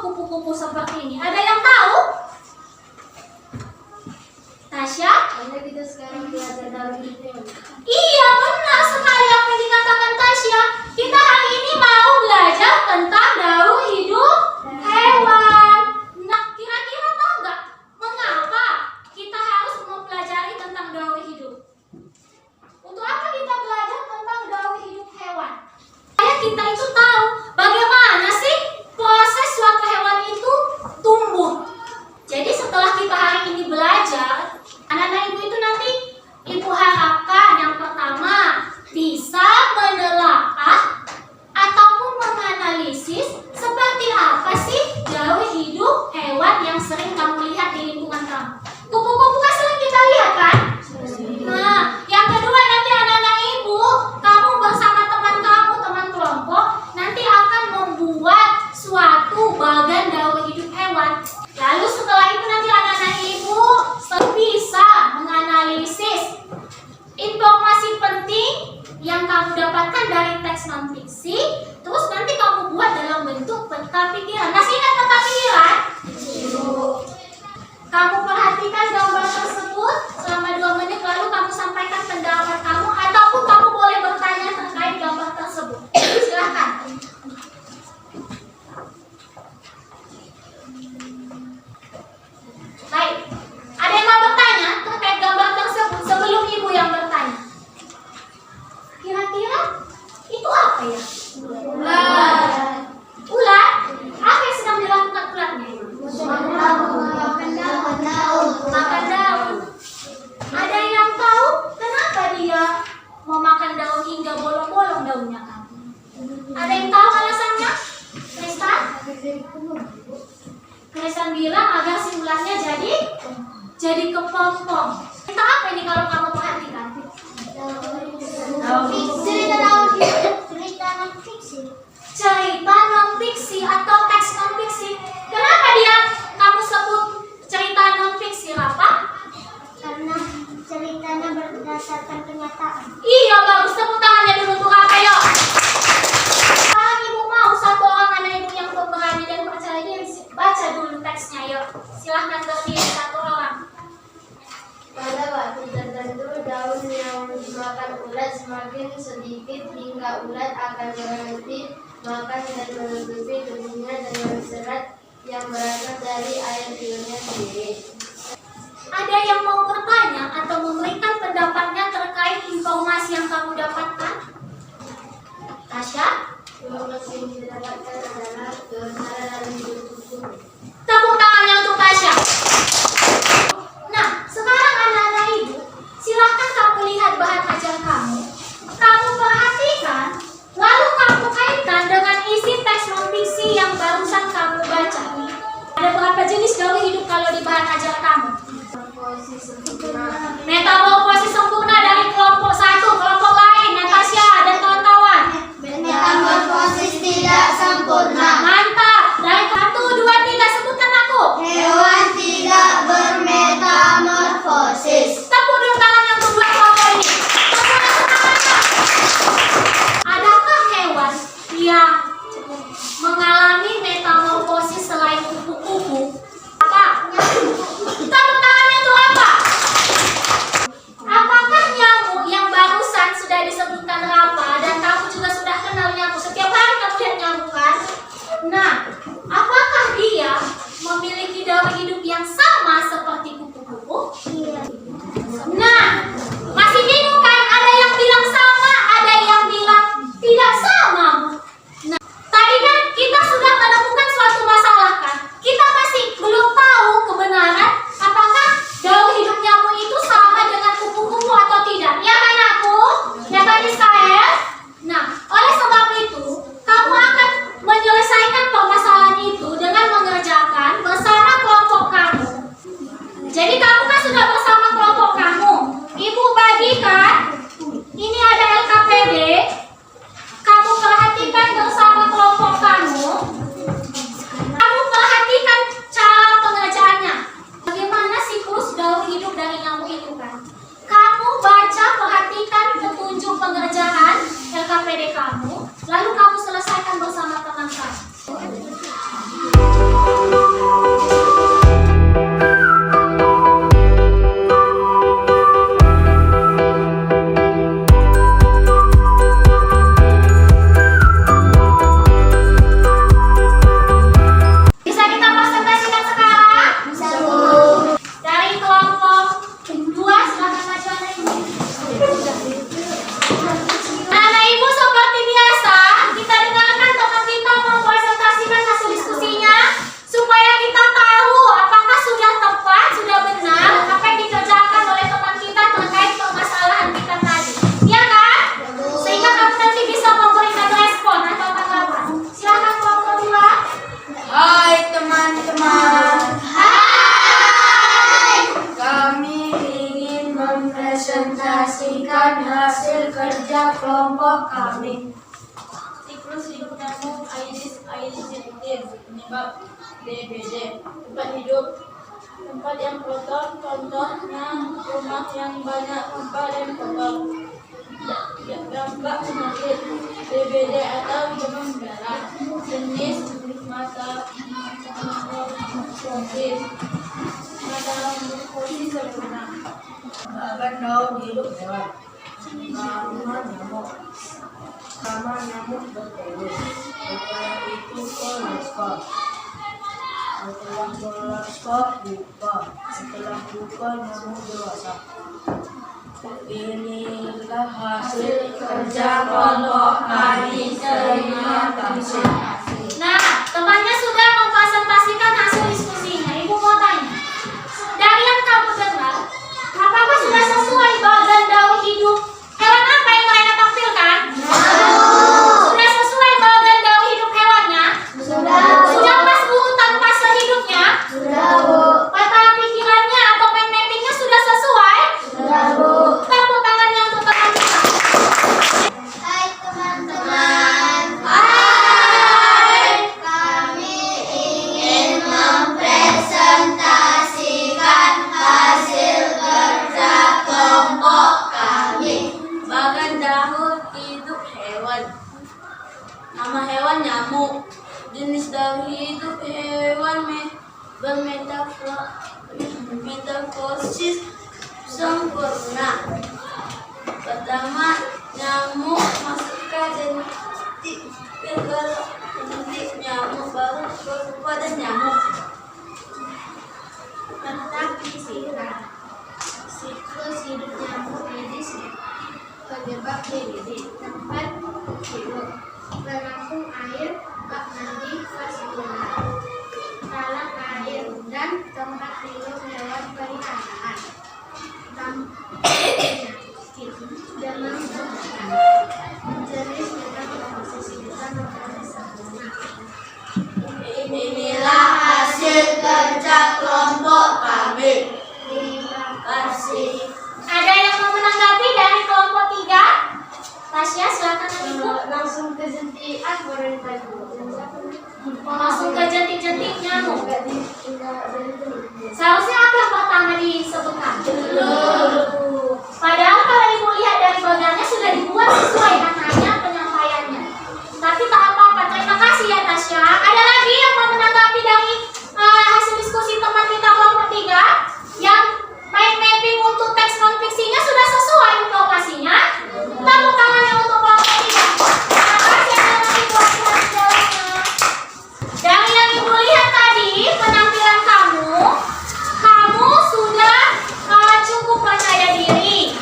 kupu-kupu seperti ini. Ada yang tahu? Tasya? Kita sekarang belajar daun hewan. Iya, benar sekali apa yang dikatakan Tasya. Kita hari ini mau belajar tentang daur hidup hewan. Nah, kira-kira tahu nggak mengapa kita harus mempelajari tentang daur hidup? Untuk apa kita belajar tentang daur hidup hewan? Supaya kita itu tahu bagaimana sih proses suatu hewan itu tumbuh. Jadi setelah kita hari ini belajar, anak-anak ibu itu nanti ibu harapkan yang pertama bisa menelaah ataupun menganalisis seperti apa sih daur hidup hewan yang sering kamu lihat di lingkungan kamu. Kupu-kupu kan sering kita lihat kan? Nah, yang kedua nanti anak-anak ibu, kamu bersama teman kamu, teman kelompok, nanti akan membuat suatu bagan daur hidup hewan. Lalu setelah itu nanti anak-anak ibu bisa menganalisis informasi penting yang kamu dapatkan dari teks non-fiksi, terus nanti kamu buat dalam bentuk peta pikiran. Masih ingat peta pikiran? Kamu perhatikan gambar tersebut selama 2 menit, lalu kamu sampaikan pendapat kamu, ataupun kamu boleh bertanya terkait gambar tersebut. Silakan. Baik, ada yang mau bertanya terkait gambar tersebut sebelum ibu yang bertanya? Kira-kira itu apa ya? Ular. Ular? Apa yang sedang dilakukan ularnya? Makan daun. Ada yang tahu kenapa dia mau makan daun hingga bolong-bolong daunnya kan? Ada yang tahu alasannya? Kristan? Kristan bilang agar si ularnya jadi kepompong. Kita apa ini kalau kamu perhatikan? Cerita non-fiksi atau teks non-fiksi. Kenapa dia kamu sebut cerita non-fiksi, Rafa? Karena ceritanya berdasarkan kenyataan. Iya, bagus. Tepuk tangannya dulu untuk Rafa, yuk. Sekarang ibu mau satu orang anak ibu yang pemberani dan percaya diri baca dulu teksnya, yuk. Silahkan berdiri satu orang. Pada waktu tertentu daun yang dimakan ulat semakin sedikit hingga ulat akan berhenti makan dan menutupi tubuhnya dengan serat yang berasal dari air liurnya sendiri. Ada yang mau bertanya atau memberikan pendapatnya terkait informasi yang kamu dapatkan? Tasya? Informasi yang didapatkan adalah kebenaran dalam hidup kupu. Tepuk tangannya untuk Tasya. Nah, sekarang anak-anak ibu, silahkan kamu lihat bahan ajar kamu. sempurna. Metamorfosis sempurna dari kelompok satu, kelompok lain, Natasha dan kawan-kawan. Metamorfosis tidak sempurna. Mantap. Dari 1, 2, 3 sebutkan aku. Hewan tidak bermetamorfosis. Tepuk dulu tangan yang kedua kelompok ini. Adakah hewan yang mengalami metamorfosis selain kupu-kupu? Apa? Tepuk tangannya untuk apa? Apakah nyamuk yang barusan sudah disebutkan Rapa dan kamu juga sudah kenal nyamuk? Setiap hari kamu lihat nyamuk kan? Nah, apakah dia memiliki daur hidup yang sama seperti kupu-kupu? Iya. Nah, masih bingung kan? Ada yang bilang sama, ada yang bilang tidak sama. Nah, tadi kan kita sudah menemukan suatu masalah kan? Kita masih belum tahu kebenaran apakah daur hidup nyamuk itu sama dengan kupu-kupu atau tidak. Ya kan aku? Ya kan Israel? Nah, oleh sebab itu, kamu akan menyelesaikan permasalahan itu dengan mengerjakan bersama kelompok kamu. Jadi kamu kan sudah bersama kelompok kamu. Ibu bagikan, ini ada LKPD. Kamu perhatikan bersama kelompok kamu. Kamu perhatikan cara pengerjaannya. Bagaimana siklus daur hidup dari nyamuk itu kan? Kamu baca, perhatikan petunjuk pengerjaan LKPD kamu. Lalu kamu selesaikan bersama teman kamu. Bisa kita presentasikan sekarang? Dari kelompok 2, silakan maju anak ibu. Anak ibu seperti biasa, kita dengarkan teman kita mempresentasikan hasil diskusinya supaya kita tahu apakah sudah tepat, sudah benar apa yang dikerjakan oleh teman kita terkait permasalahan kita tadi. Iya kan? Sehingga kamu nanti bisa memberikan respon atau tanggapan. Silakan kelompok 2. Hai teman-teman, Hai. kami ingin mempresentasikan hasil kerja kelompok kami. Siklus hidup nyamuk Aedes aegypti penyebab DBD. Tempat hidup, tempat yang kotor, contohnya rumah yang banyak sampah dan kotor. Dampak penyakit DBD atau demam berdarah. Jenis metamorfosis sempurna. Bagan daun hidup hewan. Nama nyamuk. Nama nyamuk bertelur. Setelah itu koloskop. Setelah koloskop buka. Setelah buka nyamuk dewasa. Inilah hasil kerja kelompok kami. Terima kasih. Nah, temannya sudah mempresentasikan hasil diskusinya. Ibu mau tanya, dari yang kamu dengar, apakah sudah sesuai bagan daur hidup hewan apa yang mereka tampilkan? Sudah sesuai bagan daur hidup hewannya? Sudah pas urutan fase hidupnya? Peta pikirannya atau mind mappingnya sudah sesuai? Tepuk tangannya untuk teman kita. Hai teman-teman. Kami ingin mempresentasikan hasil kerja kelompok kami. Bagan daur hidup hewan. Nama hewan nyamuk. Jenis daur hidup hewan bermetamorfosis sempurna. Pertama, nyamuk masuk ke jentik nyamuk baru berupa dan nyamuk. Tetapi siklus hidup nyamuk Aedes penyebab DBD. Tempat hidup, penampung air, bak mandi, vaskular, talang air, dan tempat hidup hewan peliharaan. Demam berdarah. Jenis metamorfosis sempurna. Inilah hasil kerja kelompok kami. Terima kasih. Ada yang mau menanggapi dari kelompok 3? Tasya, silakan Ibu. Langsung ke jentian baru tadi. Langsung ke jentik-jentik nyamuk. Enggak dari dulu. Seharusnya apa yang pertama disebutkan? Padahal kalau Ibu lihat dari bagannya sudah dibuat sesuai katanya penyampaiannya. Tapi tak apa-apa, terima kasih ya Tasya. Ada lagi yang mau menanggapi dari hasil diskusi teman kita kelompok 3 yang mind mapping untuk teks non fiksinya sudah sesuai lokasinya? Tepuk tangan yang untuk kelompok 3. Terima kasih atas Ibu hasil-hasilnya. Dari yang Ibu lihat tadi penampilan kamu sudah cukup percaya diri.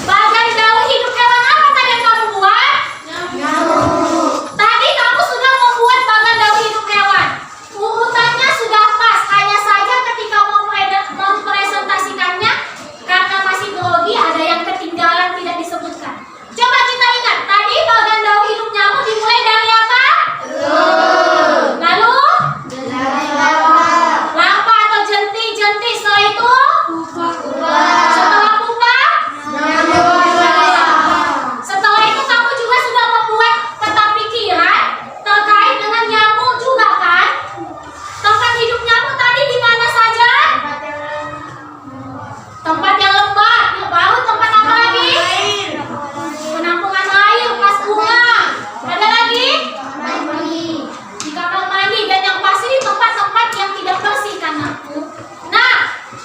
Bagan daun hidup hewan apa tadi yang kamu buat? Tadi kamu sudah membuat bagan daun hidup hewan. Urutannya sudah pas, hanya saja ketika mempresentasikannya karena masih grogi ada yang ketinggalan tidak disebutkan. Coba kita ingat, tadi bagan daun hidup nyamuk dimulai dari apa? Lalu? Larva atau jenti, setelah itu? Setelah pupa? Setelah itu kamu juga sudah membuat peta pikiran terkait dengan nyamuk juga kan? Tempat hidup nyamuk tadi di mana saja? Tempat yang lembab. Baru tempat apa lagi? Penampungan air, pas bunga. Ada lagi? Di kamar mandi, dan yang pasti di tempat-tempat yang tidak bersih kan aku. Nah,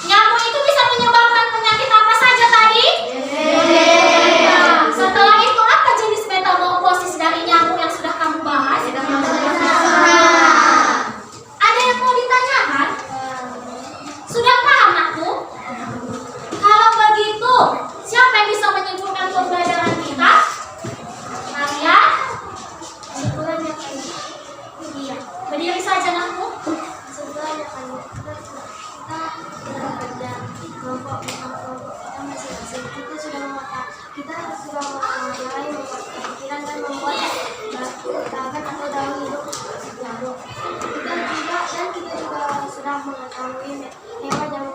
nyamuk itu bisa menyebabkan penyakit apa saja tadi? Nah, setelah itu apa jenis metamorfosis dari nyamuk yang sudah kamu bahas? Ada yang mau ditanyakan? Sudah paham aku? Kalau begitu, siapa yang bisa menyimpulkan pembelajaran kita? Kalian? Kesimpulannya kayak iya. Berdiri saja aku. Sebenarnya kan kita bekerja kelompok kita masing-masing. Kita sudah mulai membuat pikiran dan membuat bagan atau daun hidup nyamuk. Kita juga sudah mengetahui hewan yang